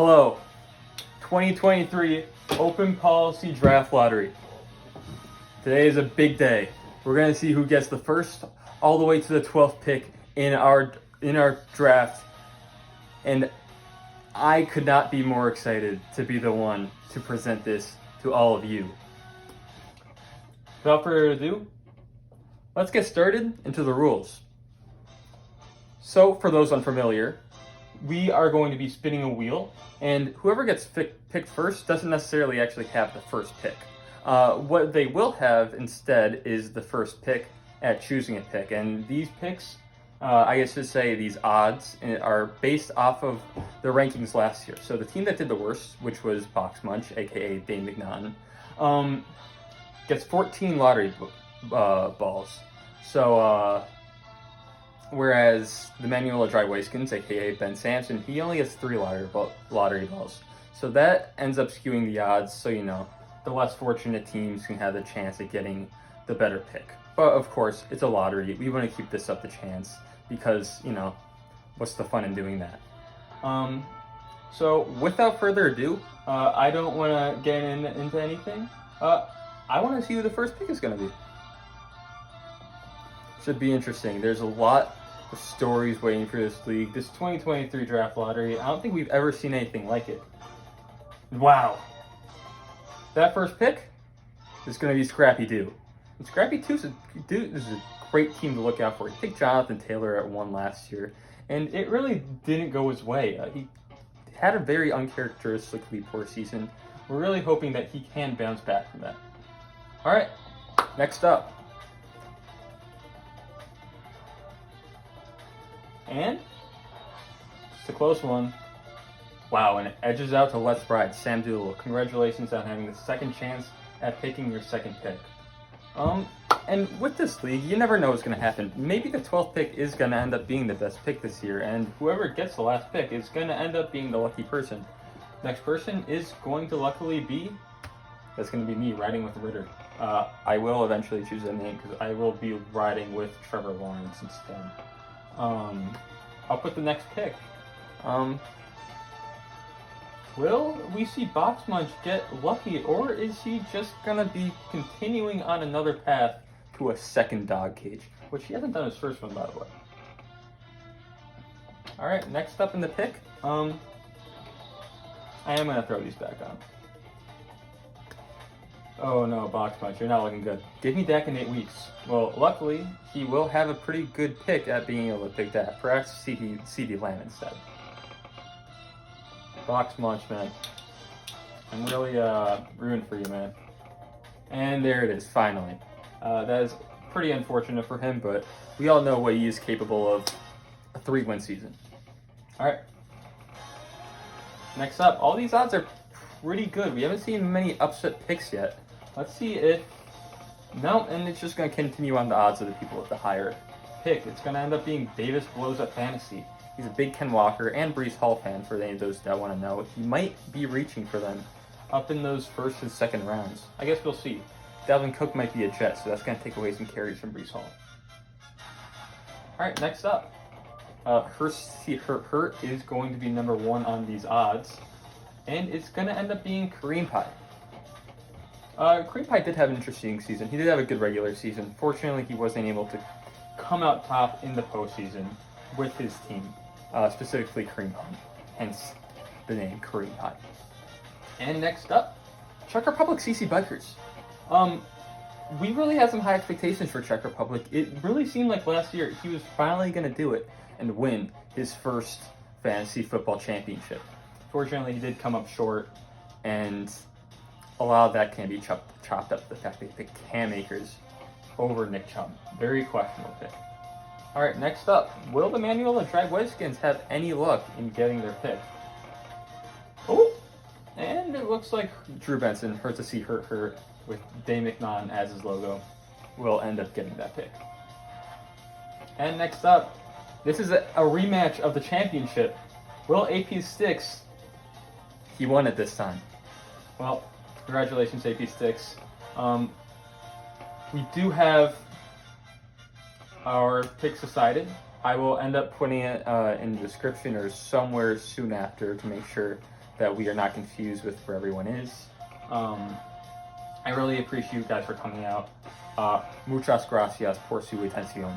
Hello, 2023 Open Policy Draft Lottery. Today is a big day. We're going to see who gets the first all the way to the 12th pick in our draft. And I could not be more excited to be the one to present this to all of you. Without further ado, let's get started into the rules. So, for those unfamiliar, we are going to be spinning a wheel, and whoever gets picked first doesn't necessarily actually have the first pick. What they will have instead is the first pick at choosing a pick, and these picks, I guess to say these odds, are based off of the rankings last year. So the team that did the worst, which was Box Munch, aka Dayne McKeever, gets 14 lottery balls. So, whereas the Manuela Dry Waiskins, aka Ben Sampson, he only gets 3 lottery balls. So that ends up skewing the odds, so the less fortunate teams can have the chance at getting the better pick. But of course, it's a lottery. We want to keep this up to chance because, what's the fun in doing that? So without further ado, I don't want to get into anything. I want to see who the first pick is going to be. Should be interesting. There's a lot of stories waiting for this league. This 2023 draft lottery, I don't think we've ever seen anything like it. Wow. That first pick is going to be Scrappy Doo. And Scrappy Doo is a great team to look out for. He picked Jonathan Taylor at 1 last year, and it really didn't go his way. He had a very uncharacteristically poor season. We're really hoping that he can bounce back from that. All right, next up. And it's a close one. Wow, and it edges out to Let's Ride, Sam Doolittle. Congratulations on having the second chance at picking your second pick. And with this league, you never know what's going to happen. Maybe the 12th pick is going to end up being the best pick this year, and whoever gets the last pick is going to end up being the lucky person. Next person is going to luckily be, that's going to be me riding with Ritter. I will eventually choose a name because I will be riding with Trevor Lawrence instead. I'll put the next pick. Will we see Box Munch get lucky, or is he just gonna be continuing on another path to a second dog cage, which he hasn't done his first one, by the way. All right, next up in the pick, I am gonna throw these back on. Oh no, Box Munch, you're not looking good. Give me Dak in 8 weeks. Well, luckily, he will have a pretty good pick at being able to pick that. Perhaps CD Lamb instead. Box Munch, man. I'm really ruined for you, man. And there it is, finally. That is pretty unfortunate for him, but we all know what he is capable of. A 3-win season. All right. Next up, all these odds are pretty good. We haven't seen many upset picks yet. Let's see if... No, and it's just going to continue on the odds of the people with the higher pick. It's going to end up being Davis Blows Up Fantasy. He's a big Ken Walker and Breece Hall fan for any of those that want to know. He might be reaching for them up in those first and second rounds. I guess we'll see. Dalvin Cook might be a Jet, so that's going to take away some carries from Breece Hall. All right, next up. Hurt is going to be number 1 on these odds, and it's going to end up being Kareem Pie. Kareem Pie did have an interesting season. He did have a good regular season. Fortunately, he wasn't able to come out top in the postseason with his team, specifically Kareem Pie, hence the name Kareem Pie. And next up, Czech Republic CC Bikers. We really had some high expectations for Czech Republic. It really seemed like last year he was finally going to do it and win his first fantasy football championship. Fortunately, he did come up short, and a lot of that can be chopped up to the fact that they picked Cam Akers over Nick Chubb. Very questionable pick. All right, next up, will the Manuela Dry Waiskins have any luck in getting their pick? Oh, and it looks like Drew Benson, hurt to see hurt with Dayne McKeever as his logo, will end up getting that pick. And next up, this is a rematch of the championship. Will AP Sticks? He won it this time. Well, congratulations, AP Sticks. We do have our picks decided. I will end up putting it in the description or somewhere soon after to make sure that we are not confused with where everyone is. I really appreciate you guys for coming out. Muchas gracias por su atención.